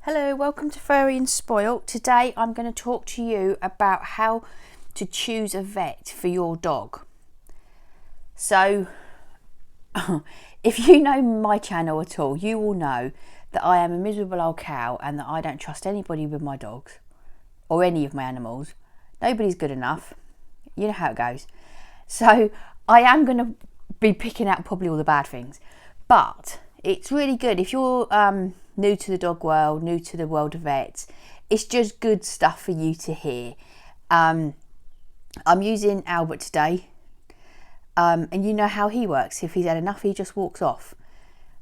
Hello, welcome to Furry and Spoilt. Today I'm going to talk to you about how to choose a vet for your dog. So, if you know my channel at all, you will know that I am a miserable old cow and that I don't trust anybody with my dogs or any of my animals. Nobody's good enough. You know how it goes. So, I am going to be picking out probably all the bad things. But it's really good if you're new to the dog world, new to the world of vets. It's just good stuff for you to hear. I'm using Albert today, and you know how he works. If he's had enough, he just walks off.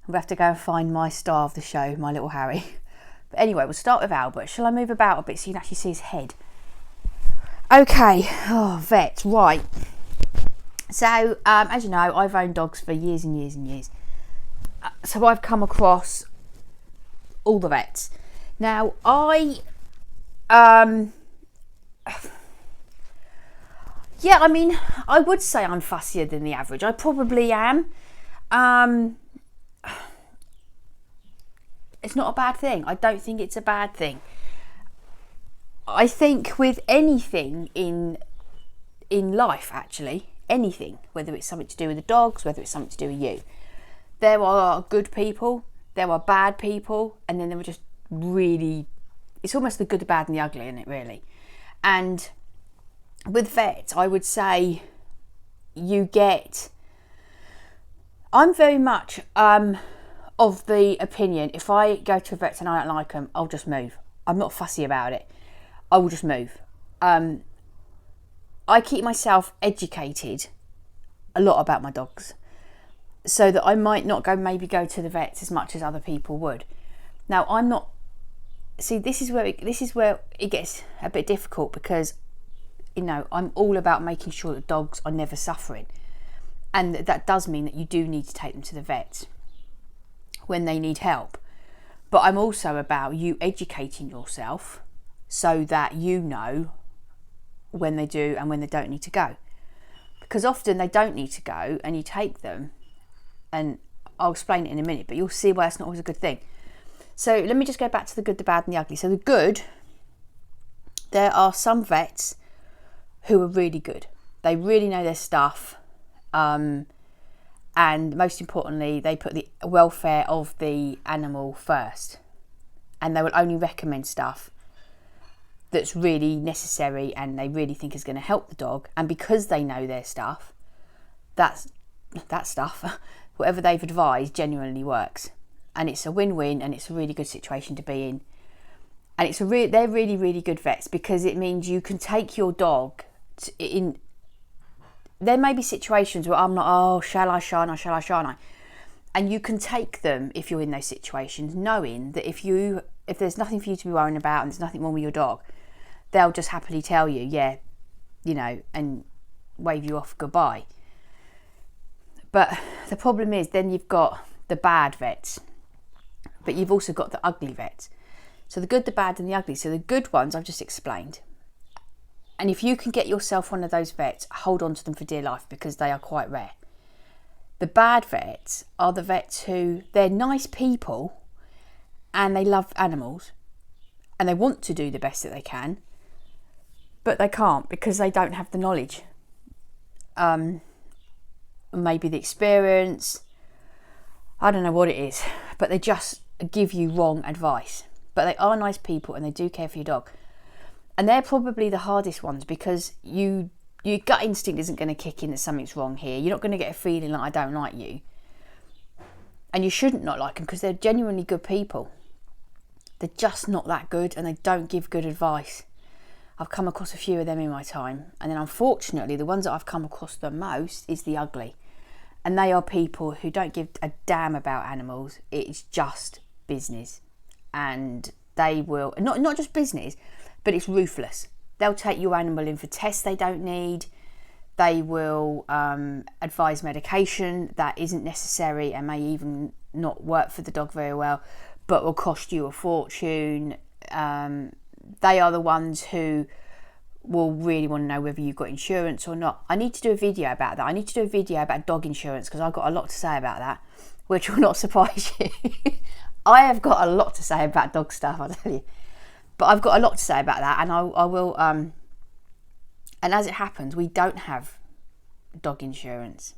We have to go and find my star of the show, my little Harry. But anyway, we'll start with Albert. Shall I move about a bit so you can actually see his head? Okay, vets, right. So, as you know, I've owned dogs for years and years and years. So I've come across all the vets. Now, I would say I'm fussier than the average. I probably am. It's not a bad thing. I don't think it's a bad thing. I think with anything in life, actually, anything, whether it's something to do with the dogs, whether it's something to do with you, there are good people, there are bad people, and then there were just really, it's almost the good, the bad and the ugly, isn't it, really? And with vets, I would say I'm very much of the opinion, if I go to a vet and I don't like them, I'll just move. I'm not fussy about it. I will just move. I keep myself educated a lot about my dogs, so that I might not maybe go to the vets as much as other people would. Now, I'm not. See, this is where it gets a bit difficult, because, you know, I'm all about making sure that dogs are never suffering, and that does mean that you do need to take them to the vet when they need help. But I'm also about you educating yourself so that you know when they do and when they don't need to go, because often they don't need to go, and you take them. And I'll explain it in a minute, but you'll see why it's not always a good thing. So let me just go back to the good, the bad and the ugly. So the good, there are some vets who are really good. They really know their stuff. And most importantly, they put the welfare of the animal first. And they will only recommend stuff that's really necessary and they really think is going to help the dog. And because they know their stuff, that stuff, whatever they've advised genuinely works, and it's a win-win, and it's a really good situation to be in. And they're really, really good vets, because it means you can take your dog in. There may be situations where I'm not, shall I, shan't I? And you can take them, if you're in those situations, knowing that if there's nothing for you to be worrying about and there's nothing wrong with your dog, they'll just happily tell you, yeah, you know, and wave you off goodbye. But the problem is, then you've got the bad vets, but you've also got the ugly vets. So the good, the bad and the ugly. So the good ones I've just explained. And if you can get yourself one of those vets, hold on to them for dear life, because they are quite rare. The bad vets are the vets who, they're nice people and they love animals and they want to do the best that they can, but they can't because they don't have the knowledge. Maybe the experience, I don't know what it is, but they just give you wrong advice. But they are nice people and they do care for your dog. And they're probably the hardest ones, because your gut instinct isn't going to kick in that something's wrong here. You're not going to get a feeling like, I don't like you. And you shouldn't not like them, because they're genuinely good people. They're just not that good, and they don't give good advice. I've come across a few of them in my time. And then unfortunately, the ones that I've come across the most is the ugly. And they are people who don't give a damn about animals. It's just business. And they will, not just business, but it's ruthless. They'll take your animal in for tests they don't need. They will advise medication that isn't necessary and may even not work for the dog very well, but will cost you a fortune. They are the ones who will really want to know whether you've got insurance or not. I need to do a video about that. I need to do a video about dog insurance, because I've got a lot to say about that, which will not surprise you. I have got a lot to say about dog stuff, I'll tell you. But I've got a lot to say about that, and I will. And as it happens, we don't have dog insurance.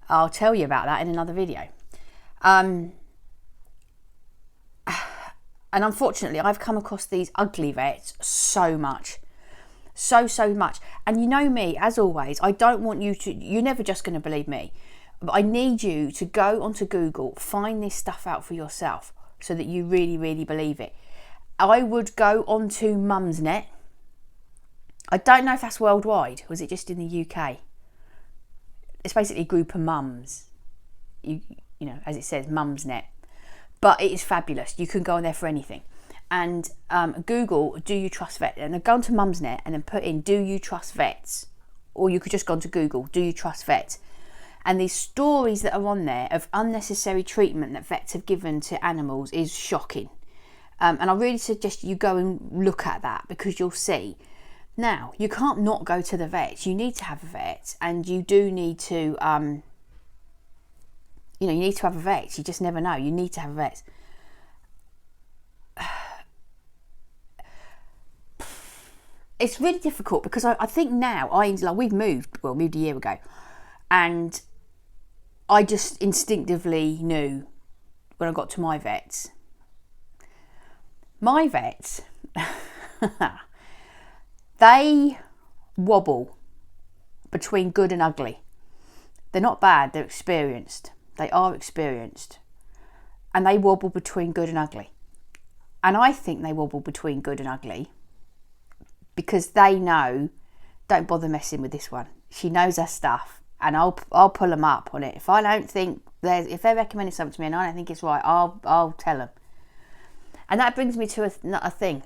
I'll tell you about that in another video. And unfortunately, I've come across these ugly vets so much. So much. And you know me, as always, I don't want you to, you're never just going to believe me, but I need you to go onto Google, find this stuff out for yourself so that you really, really believe it. I would go onto Mumsnet. I don't know if that's worldwide, or is it just in the UK? It's basically a group of mums. You know, as it says, Mumsnet. But it is fabulous. You can go on there for anything. And Google, do you trust vets? And then go onto Mumsnet and then put in, do you trust vets? Or you could just go onto Google, do you trust vets? And these stories that are on there of unnecessary treatment that vets have given to animals is shocking. And I really suggest you go and look at that, because you'll see. Now, you can't not go to the vets. You need to have a vet, and you do need to, you need to have a vet. You just never know. You need to have a vet. It's really difficult because I think now, we've moved a year ago, and I just instinctively knew when I got to my vets. My vets, they wobble between good and ugly. They're not bad, they're experienced. They are experienced. And they wobble between good and ugly. And I think they wobble between good and ugly because they know, don't bother messing with this one. She knows her stuff, and I'll pull them up on it. If I don't think if they're recommending something to me and I don't think it's right, I'll tell them. And that brings me to a thing.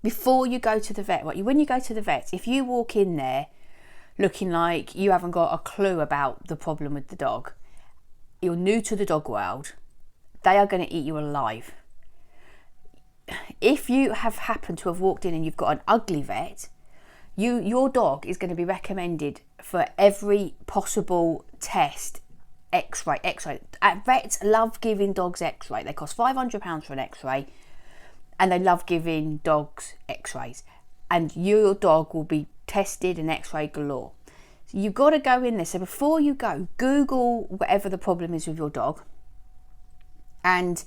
Before you go to the vet, when you go to the vet, if you walk in there looking like you haven't got a clue about the problem with the dog, you're new to the dog world, they are going to eat you alive. If you have happened to have walked in and you've got an ugly vet, your dog is going to be recommended for every possible test. X-ray. Vets love giving dogs X-ray. They cost £500 for an X-ray, and they love giving dogs X-rays. And your dog will be tested and X-ray galore. So you've got to go in there. So before you go, Google whatever the problem is with your dog, and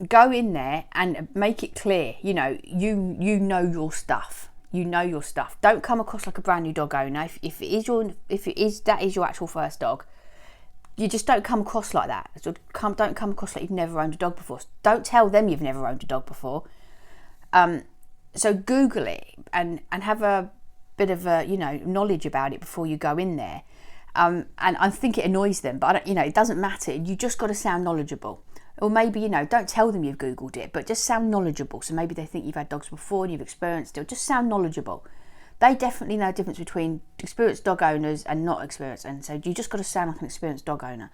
go in there and make it clear. You know your stuff. You know your stuff. Don't come across like a brand new dog owner. If that is your actual first dog, you just don't come across like that. So don't come across like you've never owned a dog before. Don't tell them you've never owned a dog before. So Google it and have a bit of knowledge about it before you go in there. And I think it annoys them, but it doesn't matter. You just got to sound knowledgeable. Or maybe, don't tell them you've Googled it, but just sound knowledgeable. So maybe they think you've had dogs before and you've experienced it. Just sound knowledgeable. They definitely know the difference between experienced dog owners and not experienced. And so you just got to sound like an experienced dog owner.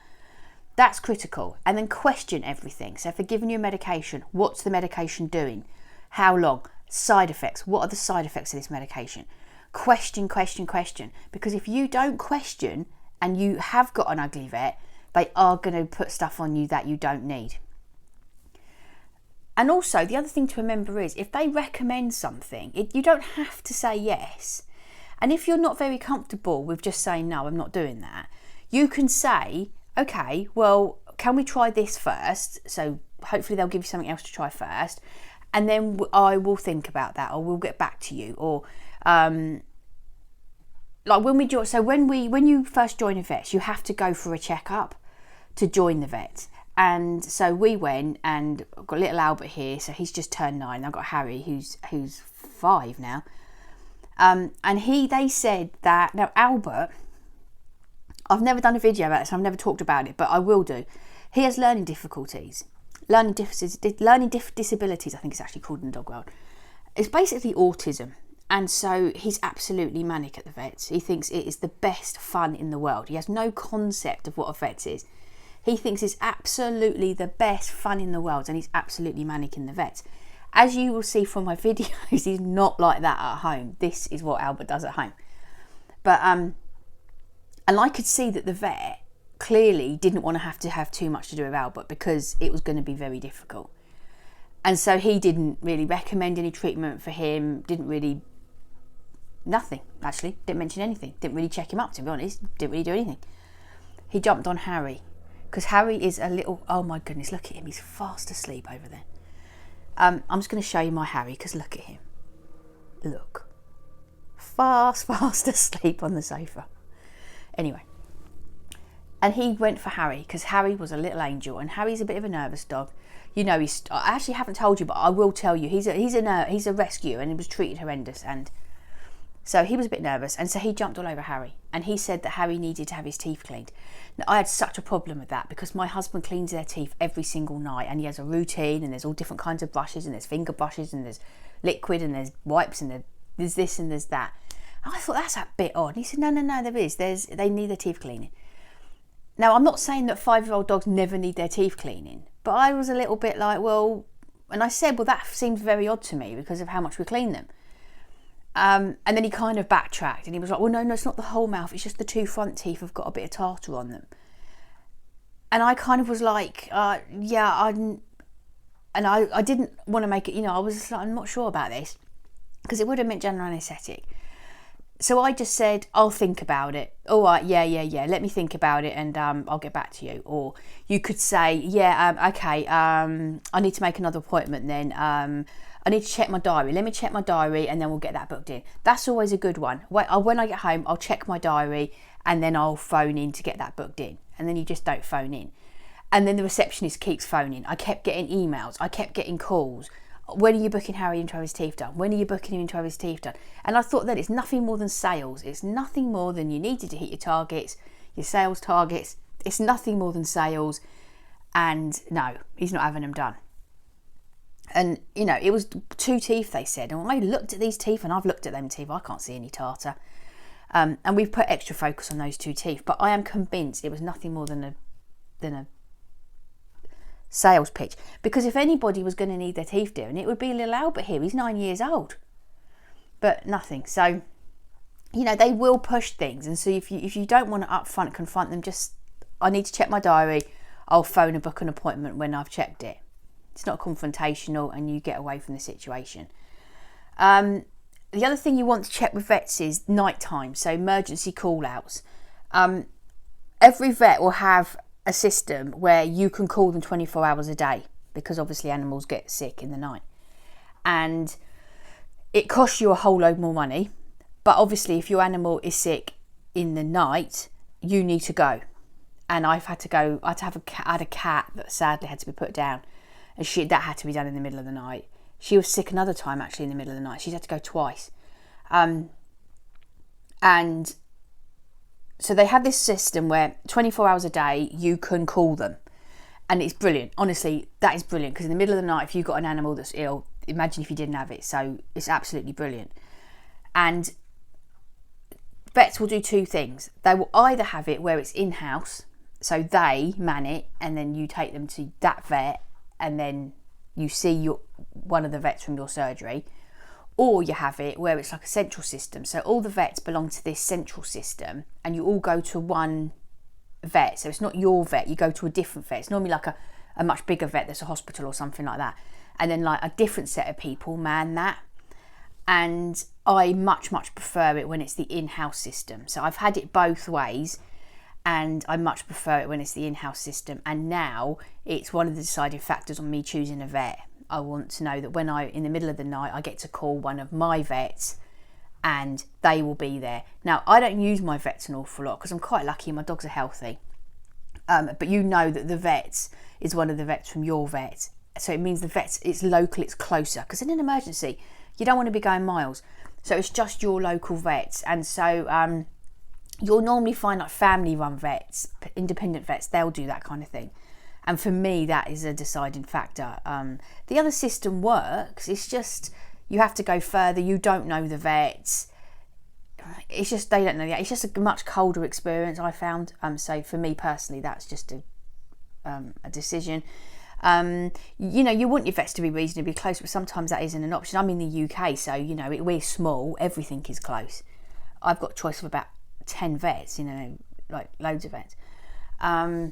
That's critical. And then question everything. So if they're giving you a medication, what's the medication doing? How long? Side effects. What are the side effects of this medication? Question. Because if you don't question and you have got an ugly vet, they are going to put stuff on you that you don't need. And also, the other thing to remember is, if they recommend something, you don't have to say yes. And if you're not very comfortable with just saying, no, I'm not doing that, you can say, okay, well, can we try this first? So hopefully they'll give you something else to try first. And then I will think about that, or we'll get back to you. Or when you first join a vet, you have to go for a checkup to join the vet. And so we went, and I've got little Albert here, so he's just turned 9. I've got Harry who's 5 now, and they said that now Albert, I've never done a video about this, I've never talked about it, but I will do. He has learning difficulties, learning disabilities, I think it's actually called in the dog world. It's basically autism. And so he's absolutely manic at the vets. He thinks it is the best fun in the world. He has no concept of what a vet is. He thinks it's absolutely the best fun in the world, and he's absolutely manic in the vet. As you will see from my videos, he's not like that at home. This is what Albert does at home. But and I could see that the vet clearly didn't want to have too much to do with Albert because it was going to be very difficult. And so he didn't really recommend any treatment for him, nothing actually, didn't mention anything, didn't really check him up, to be honest, didn't really do anything. He jumped on Harry, because Harry is a little, oh my goodness, look at him, he's fast asleep over there. I'm just going to show you my Harry, because look at him. Look. Fast asleep on the sofa. Anyway. And he went for Harry, because Harry was a little angel, and Harry's a bit of a nervous dog. You know, I actually haven't told you, but I will tell you, he's a rescue, and he was treated horrendous, and so he was a bit nervous, and so he jumped all over Harry, and he said that Harry needed to have his teeth cleaned. Now, I had such a problem with that, because my husband cleans their teeth every single night, and he has a routine, and there's all different kinds of brushes, and there's finger brushes, and there's liquid, and there's wipes, and there's this and there's that. And I thought, that's a bit odd. And he said, no, they need their teeth cleaning. Now, I'm not saying that 5-year-old dogs never need their teeth cleaning, but I was a little bit like, well, and I said, well, that seems very odd to me because of how much we clean them. And then he kind of backtracked, and he was like, well, no, it's not the whole mouth, it's just the 2 front teeth have got a bit of tartar on them. And I kind of was like, I didn't want to make it, I was just like, I'm not sure about this, because it would have meant general anaesthetic. So I just said, I'll think about it. All right, yeah, let me think about it, and I'll get back to you. Or you could say, okay, I need to make another appointment then. I need to check my diary. Let me check my diary, and then we'll get that booked in. That's always a good one. When I get home, I'll check my diary, and then I'll phone in to get that booked in. And then you just don't phone in. And then the receptionist keeps phoning. I kept getting emails. I kept getting calls. When are you booking Harry in to have his teeth done? When are you booking him in to have his teeth done? And I thought that it's nothing more than sales. It's nothing more than you needed to hit your targets, your sales targets. It's nothing more than sales. And no, he's not having them done. And, it was 2 teeth, they said. And I looked at these teeth, and I've looked at them teeth. I can't see any tartar. And we've put extra focus on those 2 teeth. But I am convinced it was nothing more than a sales pitch. Because if anybody was going to need their teeth doing, it would be little Albert here. He's 9 years old. But nothing. So, they will push things. And so if you don't want to upfront confront them, I need to check my diary. I'll phone and book an appointment when I've checked it. It's not confrontational, and you get away from the situation. The other thing you want to check with vets is nighttime, so emergency call-outs. Every vet will have a system where you can call them 24 hours a day, because obviously animals get sick in the night. And it costs you a whole load more money, but obviously if your animal is sick in the night, you need to go. And I had a cat that sadly had to be put down. And that had to be done in the middle of the night. She was sick another time, actually, in the middle of the night. She's had to go twice. And so they have this system where 24 hours a day, you can call them. And it's brilliant. Honestly, that is brilliant. Because in the middle of the night, if you've got an animal that's ill, imagine if you didn't have it. So it's absolutely brilliant. And vets will do 2 things. They will either have it where it's in-house, so they man it, and then you take them to that vet, and then you see one of the vets from your surgery, or you have it where it's like a central system. So all the vets belong to this central system, and you all go to one vet. So it's not your vet, you go to a different vet. It's normally like a much bigger vet that's a hospital or something like that. And then like a different set of people man that. And I much prefer it when it's the in-house system. So I've had it both ways, and I much prefer it when it's the in-house system. And now it's one of the deciding factors on me choosing a vet. I want to know that when in the middle of the night, I get to call one of my vets, and they will be there. Now, I don't use my vets an awful lot because I'm quite lucky my dogs are healthy. But that the vets is one of the vets from your vet. So it means the vets, it's local, it's closer. Because in an emergency, you don't want to be going miles. So it's just your local vets. And so you'll normally find like family-run vets, independent vets, they'll do that kind of thing. And for me, that is a deciding factor. The other system works. It's just you have to go further. You don't know the vets. It's just they don't know yet. It's just a much colder experience, I found. So for me personally, that's just a decision. You want your vets to be reasonably close, but sometimes that isn't an option. I'm in the UK, so we're small. Everything is close. I've got a choice of about 10 vets. Like loads of vets. the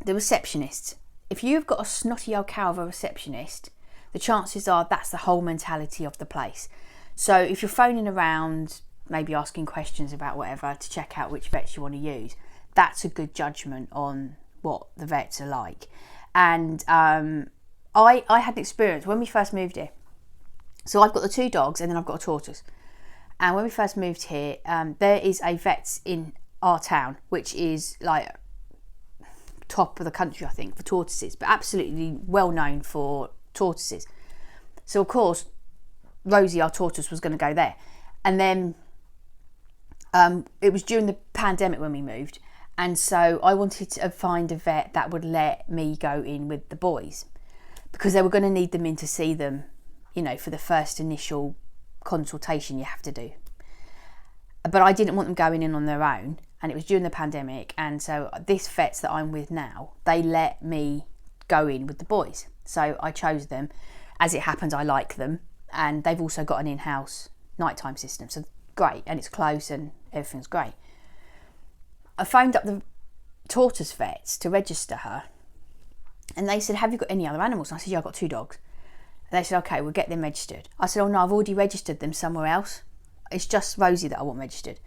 receptionist. If you've got a snotty old cow of a receptionist, the chances are that's the whole mentality of the place. So if you're phoning around, maybe asking questions about whatever to check out which vets you want to use, that's a good judgment on what the vets are like. And I had an experience when we first moved here. So I've got the 2 dogs and then I've got a tortoise. And when we first moved here, there is a vet in our town, which is like top of the country, I think, for tortoises, but absolutely well known for tortoises. So of course, Rosie, our tortoise, was going to go there. And then it was during the pandemic when we moved. And so I wanted to find a vet that would let me go in with the boys, because they were going to need them in to see them, you know, for the first initial consultation you have to do. But I didn't want them going in on their own, and it was during the pandemic. And so this vets that I'm with now, they let me go in with the boys. So I chose them. As it happens, I like them, and they've also got an in-house nighttime system, so great, and it's close and everything's great. I phoned up the tortoise vets to register her, and they said, have you got any other animals? And I said, yeah, I've got 2 dogs. And they said, okay, we'll get them registered. I said, oh no, I've already registered them somewhere else. It's just Rosie that I want registered.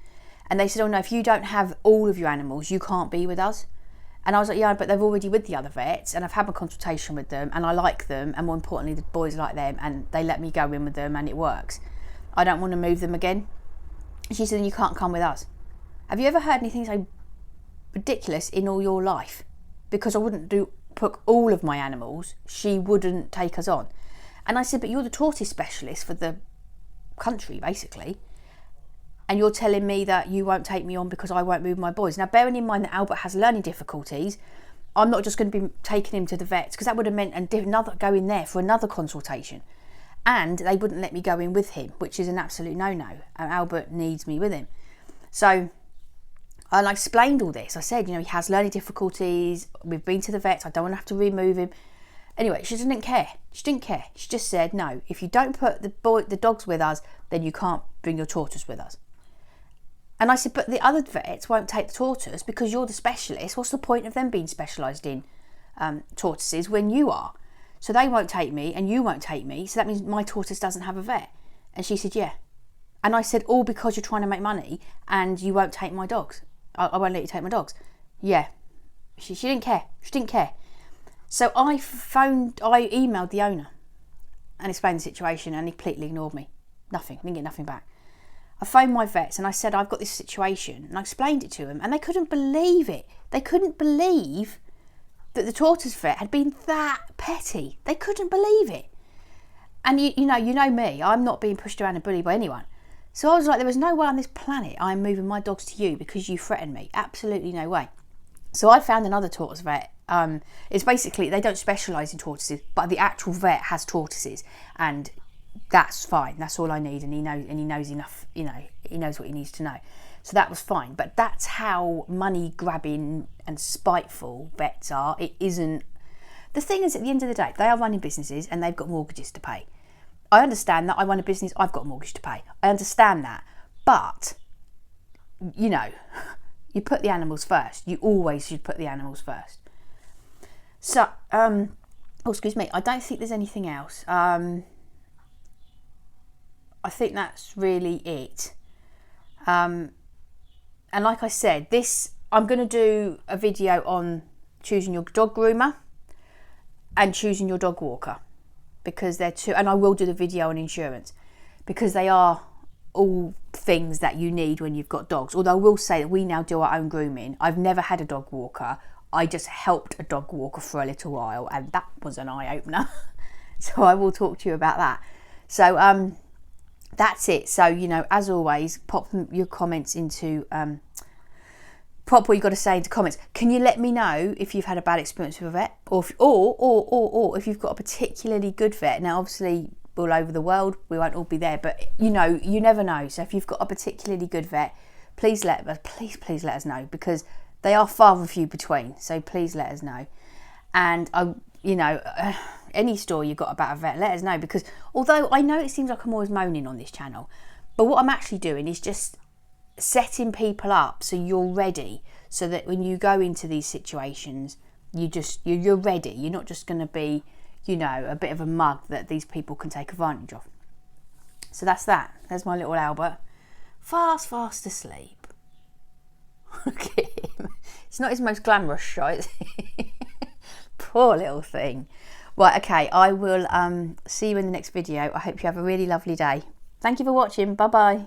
And they said, oh no, if you don't have all of your animals, you can't be with us. And I was like, yeah, but they're already with the other vets, and I've had a consultation with them, and I like them, and more importantly, the boys like them, and they let me go in with them, and it works. I don't want to move them again. She said, then you can't come with us. Have you ever heard anything so ridiculous in all your life? Because I wouldn't put all of my animals, she wouldn't take us on. And I said, but you're the tortoise specialist for the country, basically, and you're telling me that you won't take me on because I won't move my boys. Now, bearing in mind that Albert has learning difficulties, I'm not just going to be taking him to the vets, because that would have meant another going there for another consultation, and they wouldn't let me go in with him, which is an absolute no-no. Albert needs me with him. So I explained all this. I said, you know, he has learning difficulties. We've been to the vets. I don't want to have to remove him. Anyway, she didn't care. She didn't care. She just said, no, if you don't put the dogs with us, then you can't bring your tortoise with us. And I said, but the other vets won't take the tortoise because you're the specialist. What's the point of them being specialised in tortoises when you are? So they won't take me and you won't take me. So that means my tortoise doesn't have a vet. And she said, yeah. And I said, all because you're trying to make money and you won't take my dogs. I won't let you take my dogs. Yeah. She didn't care. She didn't care. So I emailed the owner and explained the situation, and he completely ignored me. Nothing. Didn't get nothing back. I phoned my vets and I said, I've got this situation, and I explained it to them, and they couldn't believe it. They couldn't believe that the tortoise vet had been that petty. They couldn't believe it. And you know me, I'm not being pushed around and bullied by anyone. So I was like, there was no way on this planet I'm moving my dogs to you because you threatened me. Absolutely no way. So I found another tortoise vet. It's basically, they don't specialise in tortoises, but the actual vet has tortoises, and that's fine. That's all I need, and he knows enough. You know, he knows what he needs to know. So that was fine. But that's how money grabbing and spiteful vets are. It isn't. The thing is, at the end of the day, they are running businesses and they've got mortgages to pay. I understand that. I run a business, I've got a mortgage to pay. I understand that. But, you know, you put the animals first. You always should put the animals first. So, excuse me, I don't think there's anything else. I think that's really it. And like I said, I'm going to do a video on choosing your dog groomer and choosing your dog walker, because they're two, and I will do the video on insurance, because they are all things that you need when you've got dogs. Although I will say that we now do our own grooming. I've never had a dog walker. I just helped a dog walker for a little while, and that was an eye-opener. So I will talk to you about that. So that's it. So, you know, as always, pop your comments into pop what you got to say into comments. Can you let me know if you've had a bad experience with a vet, or if you've got a particularly good vet? Now, obviously, all over the world, we won't all be there, but you know, you never know. So if you've got a particularly good vet, please let us know, because they are far and few between. So please let us know. And any story you've got about a vet, let us know, because although I know it seems like I'm always moaning on this channel, but what I'm actually doing is just setting people up so you're ready. so that when you go into these situations, you're ready. You're not just going to be, you know, a bit of a mug that these people can take advantage of. So that's that. There's my little Albert, fast asleep. Look at him. It's not his most glamorous shot, is it? Poor little thing. Right, okay, I will see you in the next video. I hope you have a really lovely day. Thank you for watching. Bye bye.